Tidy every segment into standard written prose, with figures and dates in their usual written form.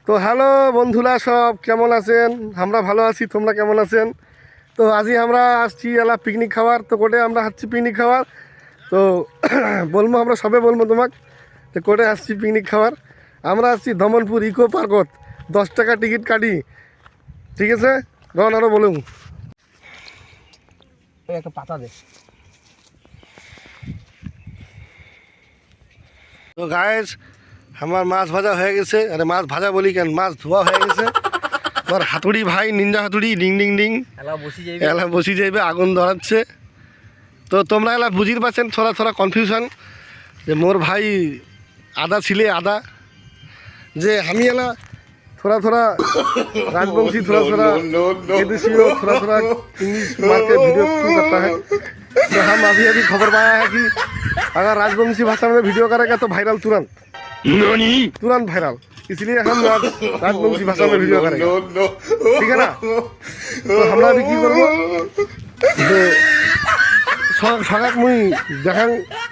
তো হ্যালো বন্ধুরা, সব কেমন আছেন? আমরা ভালো আছি, তোমরা কেমন আছেন? তো আজই আমরা আসছি এলা পিকনিক খাওয়ার। তো কোটে আমরা আসছি পিকনিক খাওয়ার। তো বলবো, আমরা সবে বলবো তোমাক যে কোটে আসছি পিকনিক খাওয়ার। আমরা আসছি দমনপুর ইকো পার্কত। 10 টাকা টিকিট কাটি, ঠিক আছে? রন আরও বলুন একটা পাতা দে। তো গায়েস, আমার মাছ ভাজা হয়ে গেছে। আরে মাছ ভাজা বলি কেন, মাছ ধোয়া হয়ে গেছে। আমার হাতুড়ি ভাই, নিনজা হাতুড়ি, ডিং ডিং ডিং এলা বসি যাইবে, আগুন ধরাচ্ছে। তো তোমরা এলা বুঝির পাচ্ছেন থোড়া থোড়া কনফিউশন যে মোর ভাই আদা ছিলে আদা, যে আমি এলা थोड़ा थोड़ा राजवंशी, थोड़ा थोड़ा एदेशियो, थोड़ा थोड़ा इंग्लिश मार के वीडियो क्यों करता है। तो हम अभी अभी खबर पाया है कि अगर राजवंशी भाषा में वीडियो करेगा तो वायरल तुरंत तुरंत वायरल, इसलिए हम राजवंशी भाषा में वीडियो करेंगे, ठीक है ना। तो हमरा अभी की करबो যে সকাল মুই দেখাং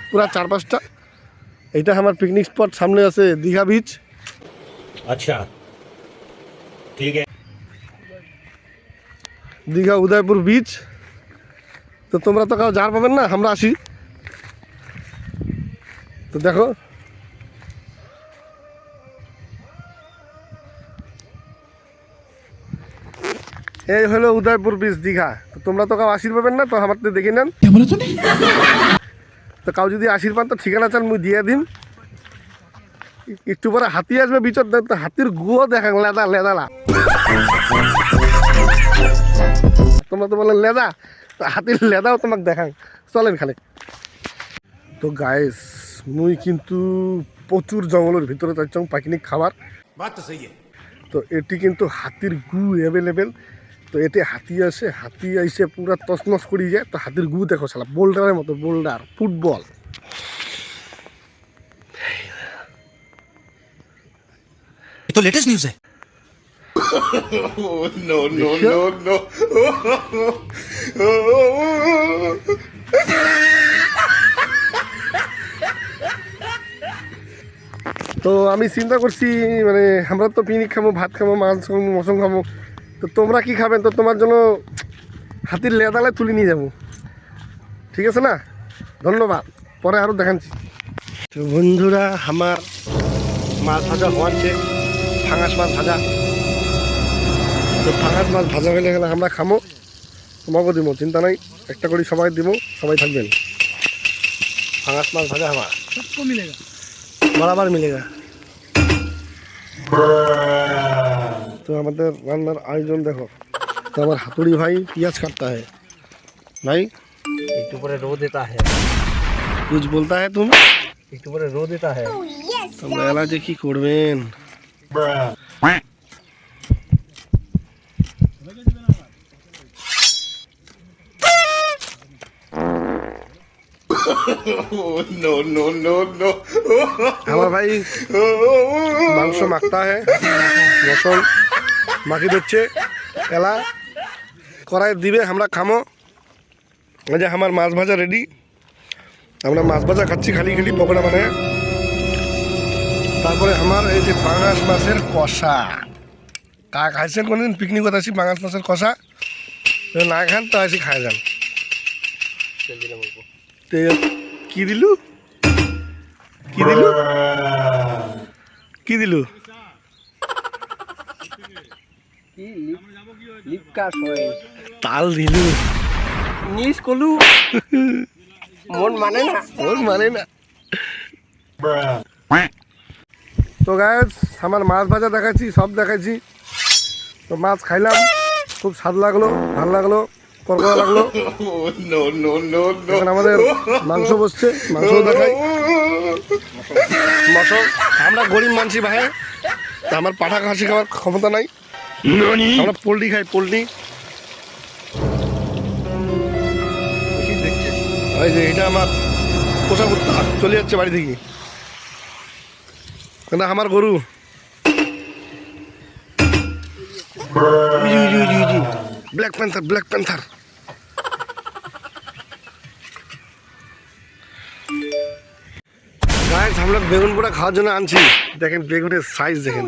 পুরা 4-5টা। এইটা আমার পিকনিক স্পট, সামনে আছে দীঘা বিচ। अच्छा ठीक है, দীঘা উদয়পুর বিচ। তো তোমরা তো কাউ যার পাবেন না, আমরা আসি। তো দেখো, এই হলো উদয়পুর বিচ দীঘা। তো তোমরা তো কাউ আশির পাবেন না, তো আমার তো দেখে নেন। তো কাউ যদি আশির পান তো ঠিকানা চান মুই দিয়ে দিন। একটু পরে হাতি আসবে বিচর, তো হাতির গুও দেখাং লেদা লেদালা। তোমরা তো বলেন লেদা, তো হাতির লেদাও তোমাকে দেখাং, চলেন খালে। তো গাইস, মুই কিন্তু প্রচুর জঙ্গলের ভিতরে যাচ্ছি পিকনিক খাবার। তো এটি কিন্তু হাতির গু অ্যাভেলেবেল। তো এতে হাতি আসে, হাতি আইসে পুরা তছনছ করি যায়। তো হাতির গু দেখো শালা, বোল্ডারের মতো, বোল্ডার ফুটবল। ये तो लेटेस्ट न्यूज़ है। no, no, no, no. তো আমি চিন্তা করছি, মানে আমরা তো পিকনিক খাবো, ভাত খাবো, মাছ খাবো, মশন খাবো। তো তোমরা কি খাবেন? তো তোমার জন্য হাতির লেদালে তুলে নিয়ে যাবো, ঠিক আছে না? ধন্যবাদ, পরে আরও দেখাচ্ছি। তো বন্ধুরা, আমার মাছ ভাজা হওয়াচ্ছে, ফাঙাস মাছ ভাজা। তো ফাঙাস মাছ ভাজা হলে গেলে আমরা খামো, তোমাকেও দিব, চিন্তা নাই। একটা করে সবাই দিব, সবাই থাকবেন। ফাঙাস মাছ ভাজা আমার বরাবর মিলেগা। তো আমাদের রান্নার আয়োজন দেখো। তো আমার হাতুড়ি ভাই পিঁয়াজ काटता है भाई। একটু পরে रो देता है, कुछ बोलता है तुम? একটু পরে रो देता है। তো মেলা যে কি করবেন। no, no, no, no. আমার ভাই মাংস মাখতা है, রসুন মাখি দিচ্ছে, এলা কড়াই দিবে, আমরা খামো। এই যে আমার মাছ ভাজা রেডি। আমরা মাছ ভাজা খাচ্ছি খালি খালি পকোড়া বানায়। তারপরে আমার এই যে পাঙাশ মাছের কষা। কা খাইছেন কোনদিন? পিকনিকত আসি পাঙাশ মাছের কষা না খান তো আসি খাই যান। তো কি দিলু, কি দিলু, কি দিলু? লিপকা সয় তাল দিলু, নিস কলু মন মানে না, ওর মানে না। তো গাইস, আমার মাছ ভাজা দেখাচ্ছি, সব দেখাচ্ছি। তো মাছ খাইলাম, খুব স্বাদ লাগলো, ভালো লাগলো, কড়কড়া লাগলো। no, no, no, no. এখন আমাদের মাংস বসছে, মাংস দেখাই। মাংস, আমরা গরিব মানছি ভাই, তা আমার পাঠা খাসি খাওয়ার ক্ষমতা নাই। আমরা পোলট্রি খাই, পোলট্রি। এই যে এটা আমার পোষা কুত্তা, চলে যাচ্ছে বাড়ি থেকে। এটা আমার গরু। Black panther, black panther. Guys, আমরা বেগুন পোড়া খাওয়ার জন্য আনছি। দেখেন বেগুনের সাইজ দেখেন,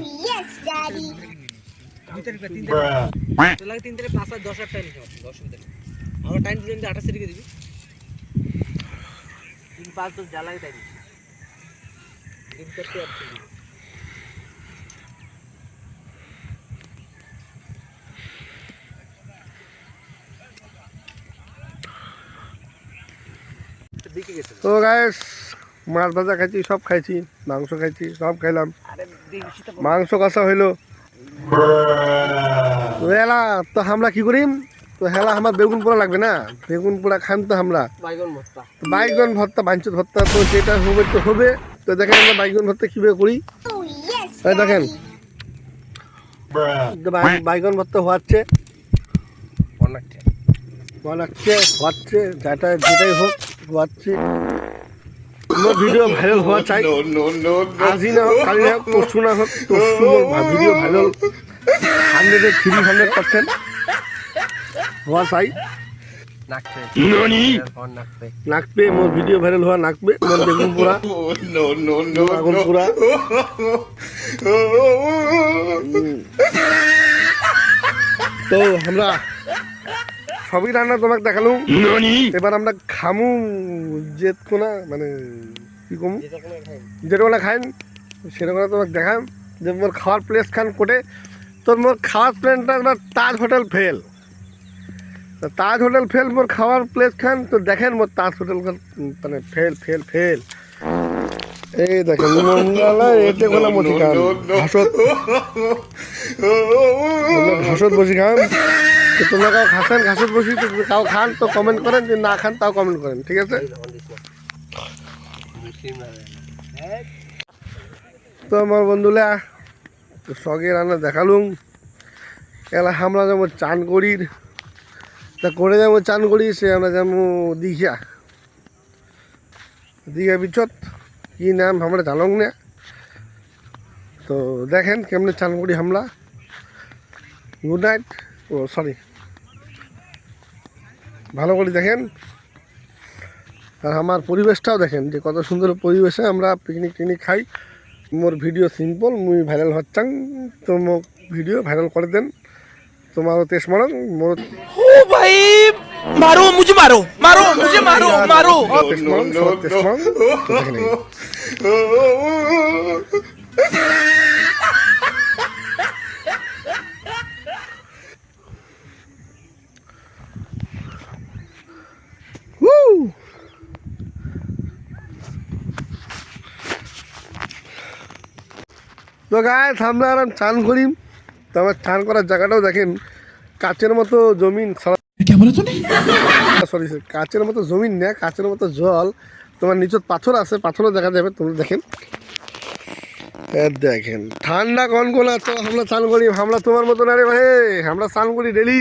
তো গাইস মাছ ভাজা খাইছি, সব খাইছি, মাংস খাইছি, সব খাইলাম। মাংস কষা হইলো। তো হেলা তো আমরা কি করিম, তো হেলা আমার বেগুন পোড়া লাগবে না, বেগুন পোড়া খান তো আমরা বাইগন ভর্তা। বাইগন ভর্তা, বাঞ্চুর ভর্তা, তো যেটা হবে তো হবে। তো দেখেন আমরা বাইগন ভর্তা কীভাবে করি, এই দেখেন বাইগন ভর্তা হচ্ছে হচ্ছে যেটাই হোক হচ্ছে। আমার ভিডিও ভাইরাল হওয়া চাই, No, no, no, no. আজই না হোক, কালি না হোক, পরশু না হোক, পরশু ভিডিও ভাইরাল 300% হওয়া চাই। নাকবে মোর ভিডিও ভাইরাল হওয়া, নাকবে মোর বেগুন পোড়া, Oh, no, no, no, আগুন no. পোড়া। তো আমরা সবই রান্না তোমাকে দেখালুম, এবার আমরা খামু যেতকোনা মানে কি কমু যেটা খাইন সেরকম তোমাকে দেখাম যে মোর খাওয়ার প্লেস খান কোটে। তোর মোর খাওয়ার প্লেনটা তাজ হোটেল ফেল, তাজ হোটেল ফেল মোর খাওয়ার প্লেস খান। তো দেখেন মোর তাজ হোটেল মানে ফেল ফেল ফেল। এই দেখেন এতে গোলা মতি খান ঘাসত বসি খান। তো তোমরা কাউ খাচ্ছেন ঘাসত বসি, তো কাউ খান তো কমেন্ট করেন, যে না খান তাও কমেন্ট করেন, ঠিক আছে। তো আমার বন্ধুরা তো সঙ্গে রান্না দেখালুম। এলা আমরা যাবো চান করির, তা করে যাবো চান করি, সে আমরা যাবো দীঘা। দীঘা বিচত কি নাম আমরা জানং না। তো দেখেন কেমনে চান করি আমরা। গুড নাইট, ও সরি, ভালো করে দেখেন। আর আমার পরিবেশটাও দেখেন যে কত সুন্দর পরিবেশে আমরা পিকনিক টিকনিক খাই। মোর ভিডিও সিম্পল, মুই ভাইরাল হচ্ছাং, তো মোক ভিডিও ভাইরাল করে দেন। তোমারও তেজ মারং মোর ओ भाई मारो मुझे, मारो मारो मुझे, मारो मारो। তেজ মারং, সবার তেজ মারং। তো দেখে নিন। Woo! তো গায়ে আমরা আরাম চান করি। তো আমার চান করার জায়গাটাও দেখেন, কাচের মতো জমিন, সরি কাচের মতো জমিন না, কাচের মতো জল। তোমার নিচত পাথর আছে, পাথরও দেখা যাবে, তোমরা দেখেন। দেখেন ঠান্ডা কোন কোন আছে, আমরা চান করি। আমরা তোমার মতো না রে ভাই, আমরা চান করি ডেলি।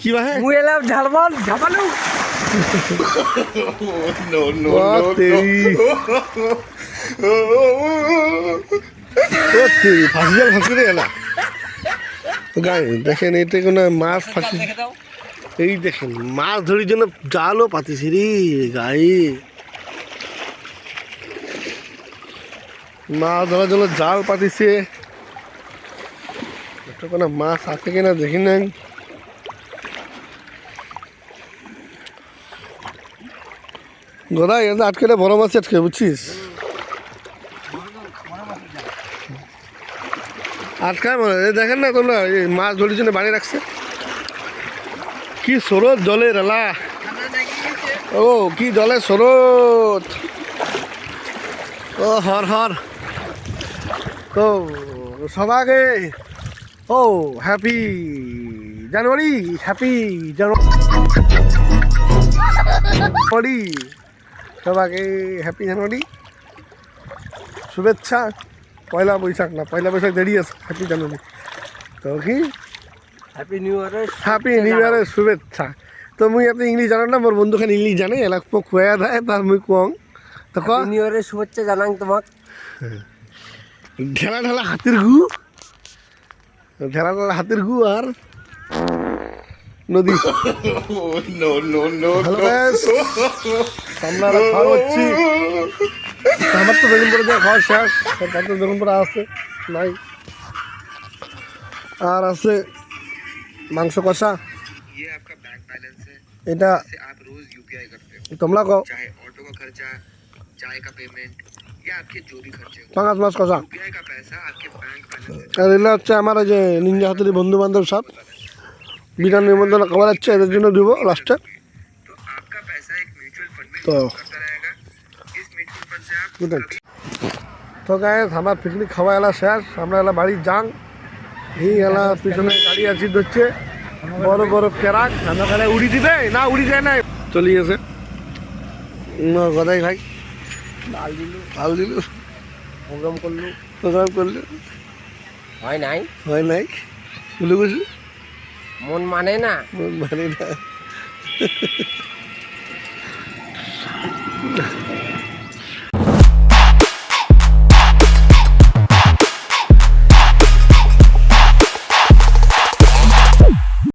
কি ভাই মুই এলাম ঝালমান ঝাপালু। Oh, no, no, no, ফাঁসি জাল ফাঁসি রে এলা। গায়ে দেখেন এটা কোনো মাছ ফাঁসি, এই দেখেন মাছ ধরির জন্য জালও পাতিছি রে গায়ে। মাছ ধরার জন্য জাল পাতিছে, একটা কোনো মাছ আছে কিনা দেখি নাই। গোদা এটা আটকে বড় মাছ আটকে, বুঝছিস, আটকায় মনে হয়। দেখেন না তোমরা, এই মাছ ধরির জন্য বাড়ি রাখছে। কি স্রোত জলের এলা, ও কি জলের স্রোত, ও হর হর। তো সবাইকে ও হ্যাপি জানুয়ারি, হ্যাপি জানুয়ারি, সবাইকে হ্যাপি জানুয়ারি, শুভেচ্ছা। পয়লা বৈশাখ না, পয়লা বৈশাখ দেরি আছে, হ্যাপি জানুয়ারি। তো কি happy new year, happy new ইয়ারের শুভেচ্ছা। তো মুই আপনি ইংলিশ জানেন না, মোর বন্ধুখান ইংলিশ জানে, এলাক খুয়া দেয় তার মুই কং। তো ক নিউ ইয়ারের শুভেচ্ছা জানাং তোমাক। ঢেলা ঢেলা হাতির গু, ঢেলা ঢেলা হাতির গু আর নদী। Oh, no, no, no, hello no. ব্যাস, আমরা খাওয়া হচ্ছি। আমার তো বেগুন পড়ে দেওয়া খাওয়া শেষ, তার তো বেগুন পড়ে আসছে নাই। আর আছে মাংস কষা। ये आपका बैंक बैलेंस है এটা जिसे आप रोज यूपीआई करते हो, তোমরা কও चाहे ऑटो का खर्चा, चाय का पेमेंट या आपके जो भी खर्चे हो। পাঙাশ মাছ কষা। यूपीआई का पैसा आपके बैंक बैलेंस আর এগুলো হচ্ছে আমার ওই যে নিঞ্জা হাতুড়ি বন্ধু বান্ধব সব বিনা নিমন্ত্রণ খাবার যাচ্ছে, এদের জন্য দিব লাস্টে। तो आपका पैसा एक म्यूचुअल फंड में तो- जमा करता रहेगा। इस म्यूचुअल फंड से आप বুঝলেন? তো গায়ে আমার পিকনিক খাওয়া এলা শেষ, আমরা এলা বাড়ি যাং। এই এলা পিছনে গাড়ি আসি ধরছে বড় বড় ট্রাক, আমরা খালে উড়ি দিবে না উড়ি যায় না চলে গেছে গদাই ভাই। ভাল দিলু প্রোগ্রাম করলু, প্রোগ্রাম করলো, হয় নাই, হয় নাই বলে বসে মন মানে না। মানে না।